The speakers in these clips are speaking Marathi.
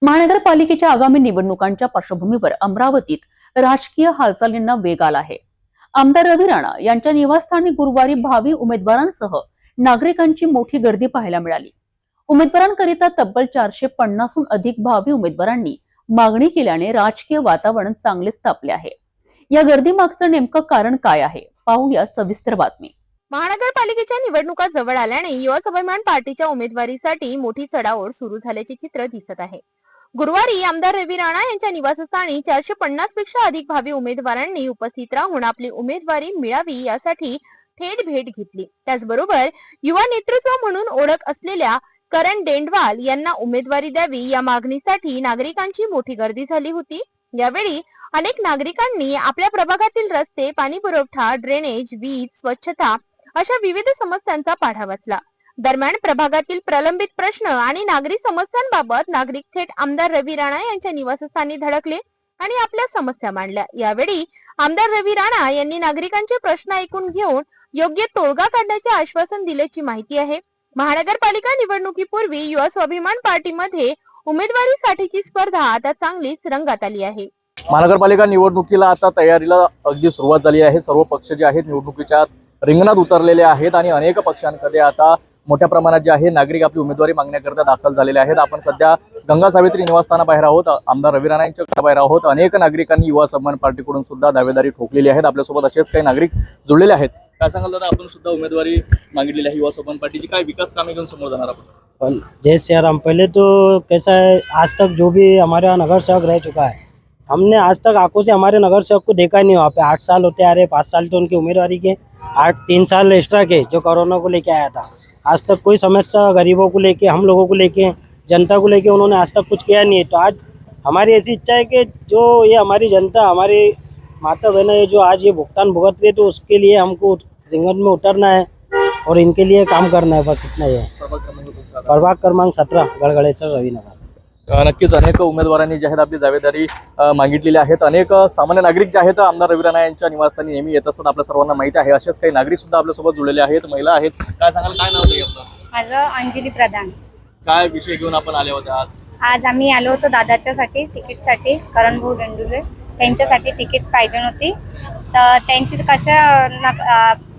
महानगरपालिकेच्या आगामी निवडणुकांच्या पार्श्वभूमीवर अमरावतीत राजकीय हालचालींना वेग आला आहे। आमदार रवी राणा यांच्या निवासस्थानी गुरुवारी भावी उमेदवारांसह नागरिकांची मोठी गर्दी पाहायला मिळाली। उमेदवारांकरिता तब्बल 450हून अधिक भावी उमेदवारांनी मागणी केल्याने राजकीय वातावरण चांगलेच तापले आहे। या गर्दीमागचं नेमकं कारण काय आहे, पाहूया सविस्तर बातमी। महानगरपालिकेच्या निवडणुका जवळ आल्याने युवा स्वाभिमान पार्टीच्या उमेदवारीसाठी मोठी चढाओढ सुरू झाल्याचे चित्र दिसत आहे। गुरुवारी आमदार रवी राणा यांच्या निवासस्थानी 450 पेक्षा अधिक भावी उमेदवारांनी उपस्थित राहून आपली उमेदवारी मिळावी यासाठी थेट भेट घेतली। त्याचबरोबर युवा नेतृत्व म्हणून ओळख असलेल्या करण डेंडवाल यांना उमेदवारी द्यावी या मागणीसाठी नागरिकांची मोठी गर्दी झाली होती। यावेळी अनेक नागरिकांनी आपल्या प्रभागातील रस्ते, पाणी पुरवठा, ड्रेनेज, वीज, स्वच्छता अशा विविध समस्यांचा पाढा वाचला। दरम्यान प्रभागातील प्रलंबित प्रश्न आणि नागरी समस्यांबाबत नागरिक थेट आमदार रवी राणा यांच्या निवासस्थानी धडकले आणि आपल्या समस्या मांडल्या। यावेळी आमदार रवी राणा यांनी नागरिकांचे प्रश्न ऐकून घेऊन योग्य तोडगा काढण्याचे आश्वासन दिल्याची माहिती आहे। महानगरपालिका निवडणुकीपूर्वी युवा स्वाभिमान पार्टीमध्ये उमेदवारीसाठीची स्पर्धा आता चांगलीच रंगात आली आहे। महानगरपालिका निवडणुकीला आता तयारीला अगदी सुरुवात झाली आहे। सर्व पक्ष जे आहेत निवडणुकीच्या रिंगणात उतरलेले आहेत आणि अनेक पक्षांकडे आता मोठ्या प्रमाणात जे आहे नागरिक आपली उमेदवारी मागण्याकरता दाखल झालेले आहेत। आपण सध्या गंगा सावित्री निवासस्थानाबाहेर आहोत, आमदार रवी राणा यांच्या बाहेर आहोत। अनेक नागरिकांनी युवा स्वाभिमान पार्टीकडून सुद्धा दावेदारी ठोकलेली आहेत। आपल्यासोबत असेच काही नागरिक जुळलेले आहेत। काय सांगाल दादा, आपण सुद्धा उमेदवारी मागितलेली आहे युवा स्वाभिमान पार्टीची, काय विकास कामे घेऊन समोर जाणार आपण? जय श्री राम। पहले तो कैसा है, आज तक जो भी हमारे यहाँ नगर सेवक रह चुका है, हमने आज तक आंखों से हमारे नगर सेवक को देखा ही नहीं। वहाँ पे 8 साल होते आ रहे, 5 साल तो उनकी उम्मीदवारी के, 3 साल एक्स्ट्रा के जो कोरोना को लेके आया था। आज तक कोई समस्या गरीबों को लेके, हम लोगों को लेके, जनता को लेके उन्होंने आज तक कुछ किया नहीं है। तो आज हमारी ऐसी इच्छा है कि जो ये हमारी जनता, हमारी माता बहना ये जो आज ये भुगतान भुगत रही है, तो उसके लिए हमको रिंगण में उतरना है और इनके लिए काम करना है, बस इतना ही है। प्रभाग क्रमांक 17 गडगडेसर रवीनगर। नक्कीच अनेक उमेदवारांनी जे आहेत आपली दावेदारी मागितलेली आहेत। अनेक सामान्य नागरिक जे आहेत आमदार रवी राणा यांच्या निवासस्थानी नेहमी येत असतात, आपल्या सर्वांना माहिती आहे। असेच काही नागरिक सुद्धा आपल्यासोबत जुळलेले आहेत, महिला आहेत। काय सांगाल, काय नाव आहे आपलं? माझं अंजली प्रधान। काय विषय घेऊन आपण आले होते आज? आज आम्ही आलो होतो दादाच्यासाठी, तिकीटसाठी, करण भाऊ डेंडुले त्यांच्यासाठी तिकीट पाहिजे होती। तर त्यांची कसं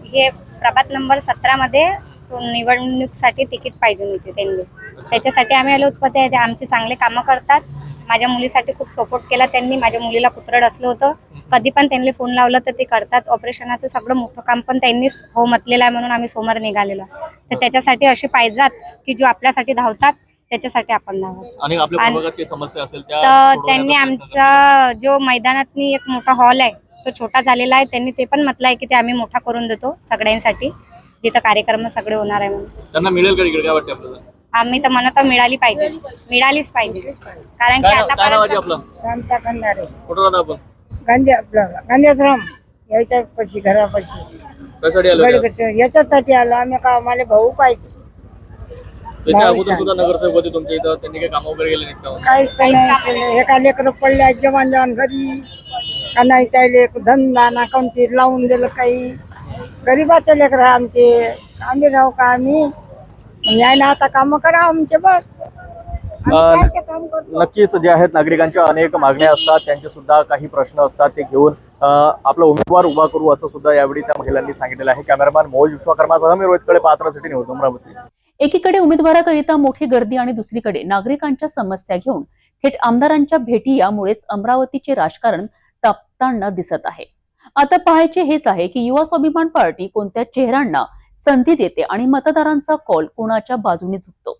हे प्रभाग नंबर 17 मध्ये निवडणुकीसाठी तिकीट पाहिजे होती त्यांनी, त्याच्यासाठी आम्ही आलो होतो। ते आमचे चांगले कामं करतात, माझ्या मुलीसाठी खूप सपोर्ट केला त्यांनी। माझ्या मुलीला कुत्रड असलं होतं, कधी पण त्यांनी फोन लावला तर ते करतात। ऑपरेशनाचं सगळं मोठं काम पण त्यांनीच हो म्हटलेलं आहे, म्हणून आम्ही सोमवार निघालेलो। तर त्याच्यासाठी असे पाहिजेत की जो आपल्यासाठी धावतात, त्याच्यासाठी आपण धावतो। आणि आपल्या प्रभागात काही समस्या असेल तर त्यांनी आमचा जो मैदानात एक मोठा हॉल आहे तो छोटा झालेला आहे, त्यांनी ते पण म्हटलं आहे की ते आम्ही मोठा करून देतो सगळ्यांसाठी, जिथं कार्यक्रम सगळे होणार आहे म्हणून। त्यांना मिळेल का इकडे, काय वाटतं आपल्याला? आम्ही तर म्हणत मिळाली पाहिजे, मिळालीच पाहिजे, कारण की आता शांता खंडारे कुठं राहता आपण? गांधीआश्रम याच्या पशी घरापाशी कशासाठी आलो? याच्यासाठी आलो आम्ही का आम्हाला भाऊ पाहिजे। त्याच्या अगोदर सुद्धा नगरसेवक होते तुमच्या इथं, त्यांनी काही काम वगैरे केले नाहीत का? काहीच नाही। एका लेकर पडल्या जवान जवान घरी का नाही, त्याले धंदा ना कोणती लावून दिलं, काही गरीबाचे लेकर आमचे, आम्ही राहू का आम्ही यायला आता काम करा आमचे, बस काम करतो। नक्कीच जे आहेत नागरिकांच्या अनेक मागण्या असतात, त्यांचे सुद्धा काही प्रश्न असतात, ते घेऊन आपला उमेदवार उभा करू असं सुद्धा यावेळी त्या महिलांनी सांगितलेलं आहे। कॅमेरामॅन मोज विश्वकर्मासह मी रोहितकडे, पात्र सिटी न्यूज, अमरावती। एकीकडे उमेदवाराकरिता मोठी गर्दी आणि दुसरीकडे नागरिकांच्या समस्या घेऊन थेट आमदारांच्या भेटी यामुळेच अमरावतीचे राजकारण तापताना दिसत आहे। आता पाहायचे हेच आहे की युवा स्वाभिमान पार्टी कोणत्या चेहऱ्यांना संधी देते आणि मतदारांचा कौल कोणाच्या बाजूने झुकतो।